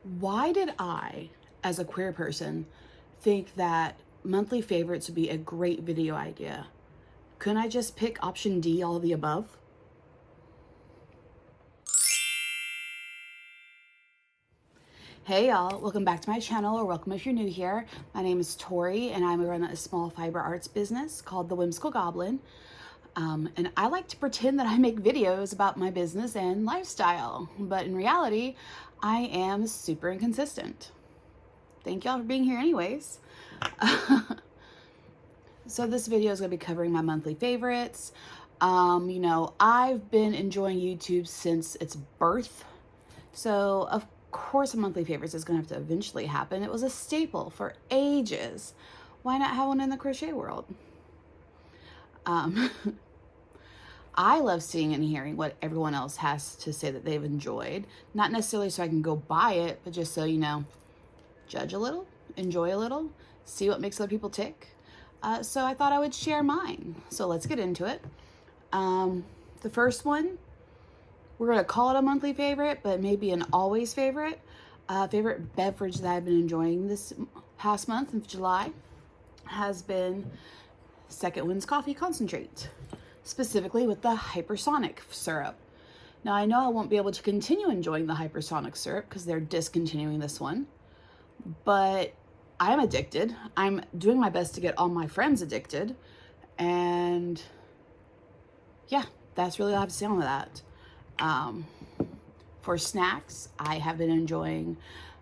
Why did I, as a queer person, think that monthly favorites would be a great video idea? Couldn't I just pick option D, all of the above? Hey y'all, welcome back to my channel, or welcome if you're new here. My name is Tori and I run a small fiber arts business called The Whimsical Goblin. And I like to pretend that I make videos about my business and lifestyle, but in reality, I am super inconsistent. Thank y'all for being here anyways. So this video is going to be covering my monthly favorites. I've been enjoying YouTube since its birth. So of course a monthly favorites is going to have to eventually happen. It was a staple for ages. Why not have one in the crochet world? I love seeing and hearing what everyone else has to say that they've enjoyed. Not necessarily so I can go buy it, but just so, judge a little, enjoy a little, see what makes other people tick. So I thought I would share mine. So let's get into it. The first one, we're going to call it a monthly favorite, but maybe an always favorite. Favorite beverage that I've been enjoying this past month of July has been Second Wind's Coffee Concentrate, specifically with the hypersonic syrup. Now I know I won't be able to continue enjoying the hypersonic syrup because they're discontinuing this one, but I am addicted. I'm doing my best to get all my friends addicted, and yeah, that's really all I have to say on that. For snacks, I have been enjoying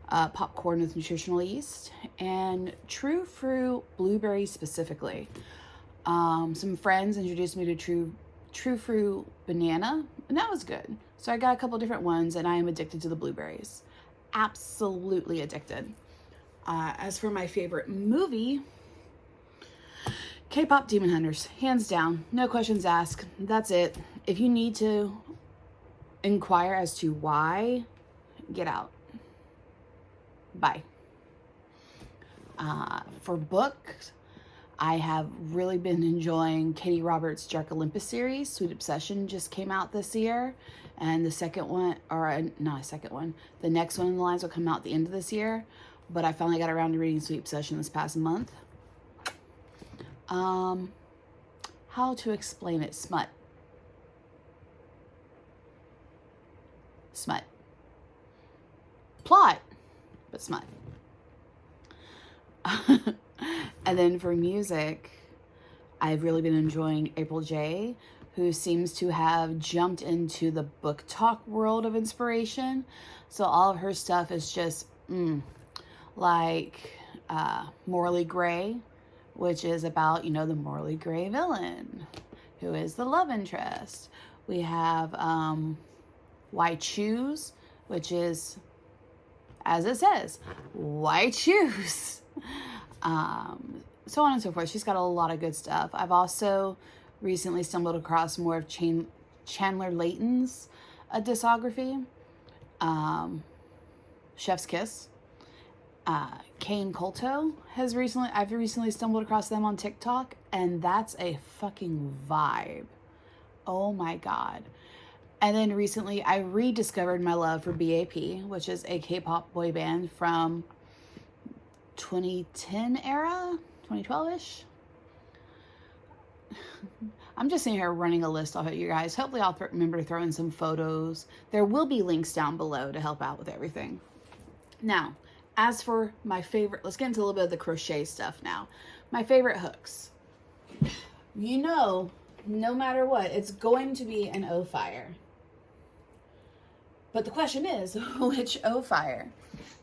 popcorn with nutritional yeast and True Fruit blueberry specifically. Some friends introduced me to True Fruit banana, and that was good. So I got a couple different ones, and I am addicted to the blueberries. Absolutely addicted. As for my favorite movie, K-pop Demon Hunters, hands down, no questions asked. That's it. If you need to inquire as to why, get out. Bye. For books, I have really been enjoying Katie Roberts' Dark Olympus series. Sweet Obsession just came out this year, and the second one, or not a second one, the next one in the lines will come out at the end of this year, but I finally got around to reading Sweet Obsession this past month. How to explain it? Smut. Plot, but smut. And then for music, I've really been enjoying April J, who seems to have jumped into the book talk world of inspiration. So all of her stuff is just like Morally Grey, which is about, the morally gray villain, who is the love interest. We have Why Choose, which is, as it says, why choose? So on and so forth. She's got a lot of good stuff. I've also recently stumbled across more of Chandler Layton's discography. Chef's Kiss. Kane Colto I've recently stumbled across them on TikTok, and that's a fucking vibe. Oh my God. And then recently I rediscovered my love for BAP, which is a K-pop boy band from 2010 era, 2012-ish. I'm just sitting here running a list off of you guys. Hopefully I'll remember to throw in some photos. There will be links down below to help out with everything. Now, as for my favorite, let's get into a little bit of the crochet stuff now. My favorite hooks. No matter what, it's going to be an O-Fire. But the question is, which O-Fire?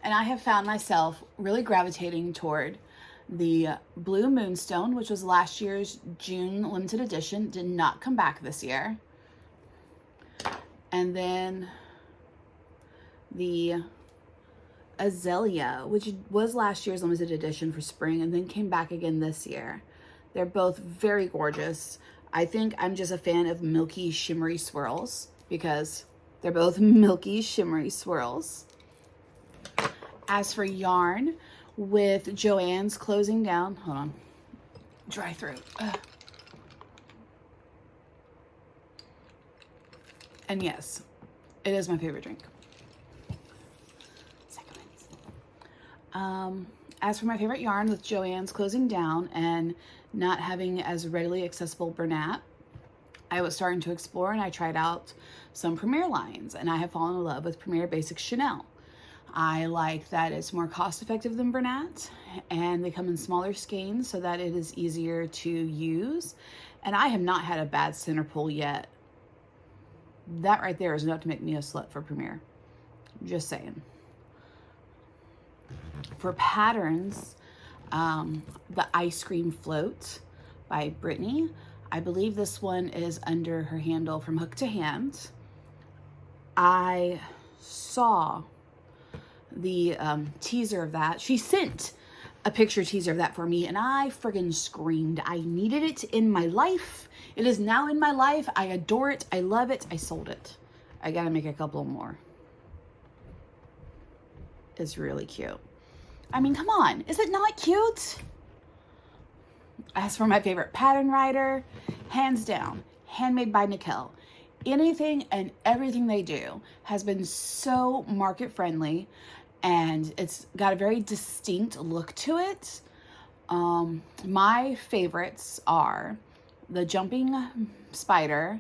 And I have found myself really gravitating toward the Blue Moonstone, which was last year's June limited edition, did not come back this year. And then the Azalea, which was last year's limited edition for spring and then came back again this year. They're both very gorgeous. I think I'm just a fan of milky shimmery swirls because they're both milky shimmery swirls. As for yarn, with Joann's closing down, hold on, dry throat. And yes, it is my favorite drink. Second Winds. As for my favorite yarn, with Joann's closing down and not having as readily accessible Bernat, I was starting to explore and I tried out some Premier lines, and I have fallen in love with Premier Basics Chanel. I like that it's more cost effective than Bernat, and they come in smaller skeins so that it is easier to use. And I have not had a bad center pull yet. That right there is enough to make me a slut for Premier. Just saying. For patterns, the Ice Cream Float by Brittany. I believe this one is under her handle From Hook to Hand. I saw the teaser of that. She sent a picture teaser of that for me, and I friggin' screamed. I needed it in my life. It is now in my life. I adore it. I love it. I sold it. I gotta make a couple more. It's really cute. I mean, come on. Is it not cute? As for my favorite pattern writer, hands down, Handmade by Nickel. Anything and everything they do has been so market friendly, and it's got a very distinct look to it. My favorites are the Jumping Spider,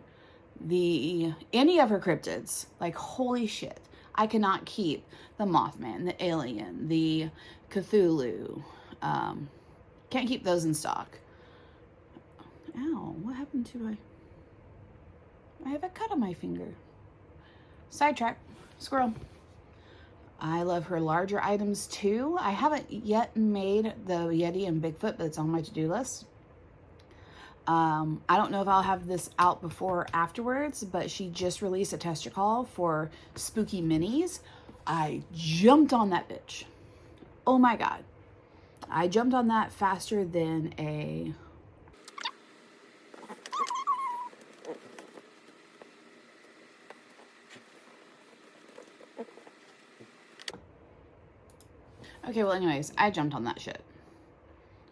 any of her cryptids. Like, holy shit. I cannot keep the Mothman, the Alien, the Cthulhu. Can't keep those in stock. Ow, what happened to my... I have a cut on my finger. Sidetrack. Squirrel. I love her larger items too. I haven't yet made the Yeti and Bigfoot, but it's on my to-do list. I don't know if I'll have this out before or afterwards, but she just released a tester call for Spooky Minis. I jumped on that bitch. Oh my God. I jumped on that faster than a... Okay, well, anyways, I jumped on that shit.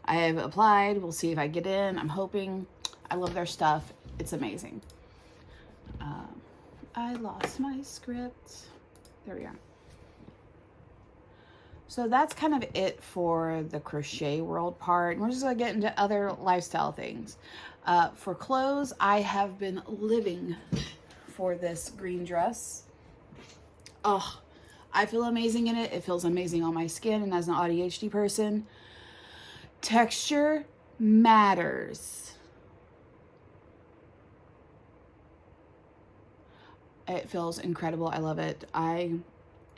I have applied. We'll see if I get in. I'm hoping. I love their stuff. It's amazing. I lost my script. There we are. So that's kind of it for the crochet world part. We're just going to get into other lifestyle things. For clothes, I have been living for this green dress. Oh, I feel amazing in it. It feels amazing on my skin, and as an ADHD person, texture matters. It feels incredible. I love it. I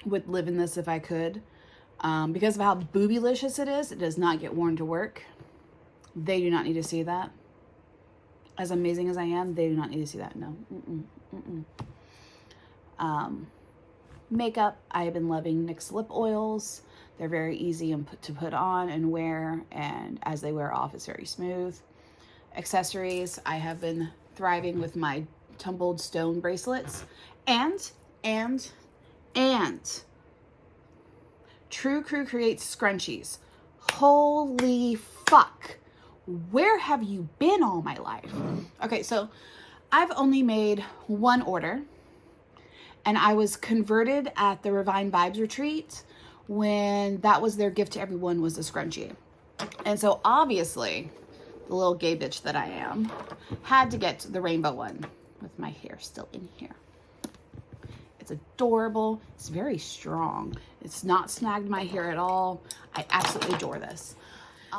would live in this if I could. Because of how boobylicious it is, it does not get worn to work. They do not need to see that. As amazing as I am, they do not need to see that. No. Makeup, I have been loving NYX lip oils. They're very easy to put on and wear, and as they wear off, it's very smooth. Accessories, I have been thriving with my tumbled stone bracelets, and True Crew creates scrunchies. Holy fuck. Where have you been all my life? Okay, so I've only made one order, and I was converted at the Refined Vibes retreat when that was their gift to everyone, was a scrunchie. And so obviously, the little gay bitch that I am had to get the rainbow one with my hair still in here. It's adorable. It's very strong. It's not snagged my hair at all. I absolutely adore this.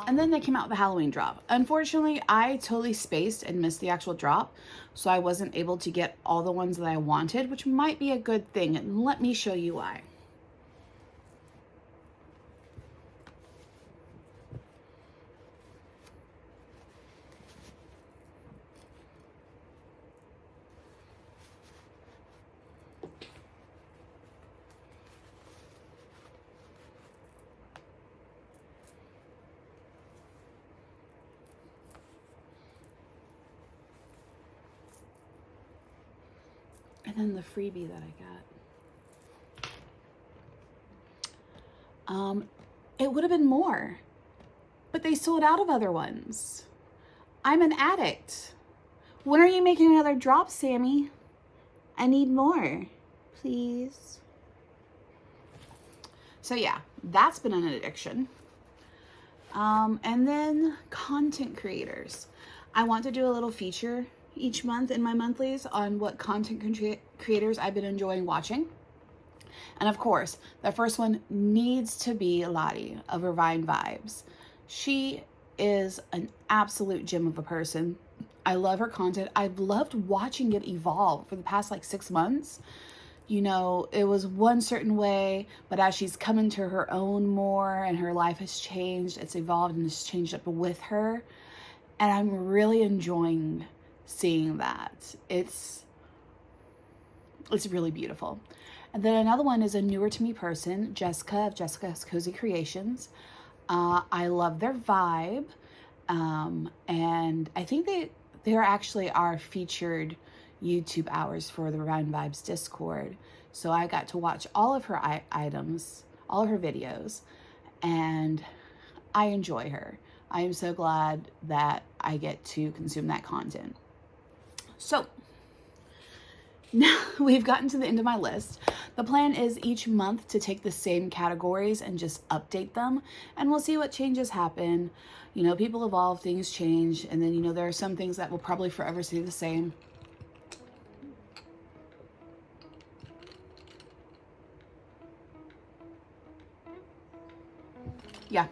And then they came out with the Halloween drop. Unfortunately, I totally spaced and missed the actual drop, so I wasn't able to get all the ones that I wanted, which might be a good thing. And let me show you why. And then the freebie that I got. It would have been more, but they sold out of other ones. I'm an addict. When are you making another drop, Sammy? I need more, please. So yeah, that's been an addiction. And then content creators. I want to do a little feature each month in my monthlies on what content creators I've been enjoying watching. And of course, the first one needs to be Lottie of Refined Vibes. She is an absolute gem of a person. I love her content. I've loved watching it evolve for the past like 6 months. You know, it was one certain way, but as she's come into her own more and her life has changed, it's evolved and it's changed up with her. And I'm really enjoying seeing that. It's really beautiful. And then another one is a newer to me person, Jessica of Jessica's Cozy Creations. I love their vibe. And I think they're actually our featured YouTube hours for the Refined Vibes Discord. So I got to watch all of her items, all of her videos, and I enjoy her. I am so glad that I get to consume that content. So now we've gotten to the end of my list. The plan is each month to take the same categories and just update them, and we'll see what changes happen. You know, people evolve, things change, and then, you know, there are some things that will probably forever stay the same. Yeah.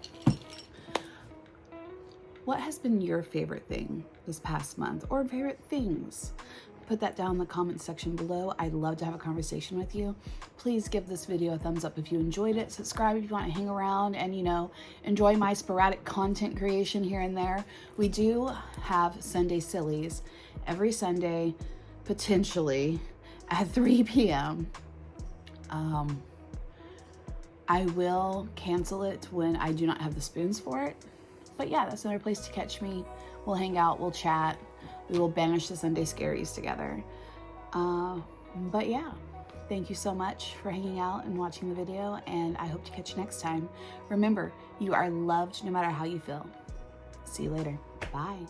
What has been your favorite thing this past month, or favorite things? Put that down in the comment section below. I'd love to have a conversation with you. Please give this video a thumbs up if you enjoyed it. Subscribe if you want to hang around and, you know, enjoy my sporadic content creation here and there. We do have Sunday Sillies every Sunday, potentially at 3 p.m. I will cancel it when I do not have the spoons for it. But yeah, that's another place to catch me. We'll hang out, we'll chat, we will banish the Sunday scaries together. But yeah, thank you so much for hanging out and watching the video, and I hope to catch you next time. Remember, you are loved no matter how you feel. See you later. Bye.